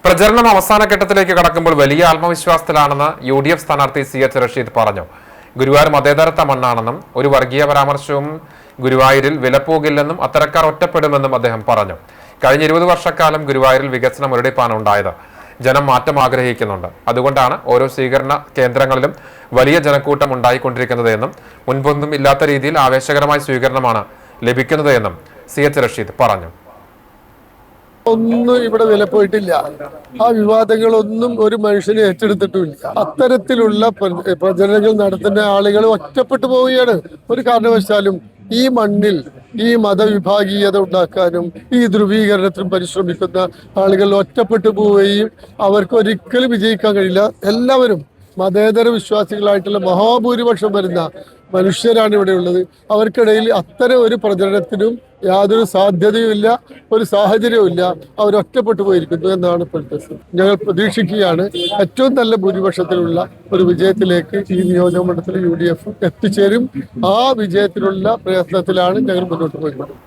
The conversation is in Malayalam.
പ്രചരണം അവസാന ഘട്ടത്തിലേക്ക് കടക്കുമ്പോൾ വലിയ ആത്മവിശ്വാസത്തിലാണെന്ന് UDF സ്ഥാനാർത്ഥി CH റഷീദ് പറഞ്ഞു. ഗുരുവായൂർ മതേതരത്വ മണ്ണാണെന്നും ഒരു വർഗീയ പരാമർശവും ഗുരുവായൂരിൽ വിലപ്പോകില്ലെന്നും അത്തരക്കാർ ഒറ്റപ്പെടുമെന്നും അദ്ദേഹം പറഞ്ഞു. കഴിഞ്ഞ 20 വർഷക്കാലം ഗുരുവായൂരിൽ വികസനം മുരടിപ്പാണ് ഉണ്ടായത്. ജനം മാറ്റം ആഗ്രഹിക്കുന്നുണ്ട്. അതുകൊണ്ടാണ് ഓരോ സ്വീകരണ കേന്ദ്രങ്ങളിലും വലിയ ജനക്കൂട്ടം ഉണ്ടായിക്കൊണ്ടിരിക്കുന്നത് എന്നും മുൻപൊന്നും ഇല്ലാത്ത രീതിയിൽ ആവേശകരമായ സ്വീകരണമാണ് ലഭിക്കുന്നത് എന്നും CH റഷീദ് പറഞ്ഞു. ഒന്നും ഇവിടെ വിലപ്പോയിട്ടില്ല. ആ വിവാദങ്ങളൊന്നും ഒരു മനുഷ്യനെ ഏറ്റെടുത്തിട്ടുമില്ല. അത്തരത്തിലുള്ള പ്രചരണങ്ങൾ നടത്തുന്ന ആളുകൾ ഒറ്റപ്പെട്ടു പോവുകയാണ്. ഒരു കാരണവശാലും ഈ മണ്ണിൽ ഈ മതവിഭാഗീയത ഉണ്ടാക്കാനും ഈ ധ്രുവീകരണത്തിനും പരിശ്രമിക്കുന്ന ആളുകൾ ഒറ്റപ്പെട്ടു പോവുകയും അവർക്ക് ഒരിക്കലും വിജയിക്കാൻ കഴിയില്ല. എല്ലാവരും മതേതര വിശ്വാസികളായിട്ടുള്ള മഹാഭൂരിപക്ഷം വരുന്ന മനുഷ്യരാണ് ഇവിടെ ഉള്ളത്. അവർക്കിടയിൽ അത്തരം ഒരു പ്രചരണത്തിനും യാതൊരു സാധ്യതയുമില്ല, ഒരു സാഹചര്യവുമില്ല. അവരൊറ്റപ്പെട്ടു പോയിരിക്കുന്നു എന്നാണ് ഇപ്പോഴത്തെ. ഞങ്ങൾ പ്രതീക്ഷിക്കുകയാണ് ഏറ്റവും നല്ല ഭൂരിപക്ഷത്തിലുള്ള ഒരു വിജയത്തിലേക്ക് ഈ നിയോജക മണ്ഡലത്തിൽ UDF എത്തിച്ചേരും. ആ വിജയത്തിനുള്ള പ്രയത്നത്തിലാണ് ഞങ്ങൾ മുന്നോട്ട് പോയിക്കൊണ്ടത്.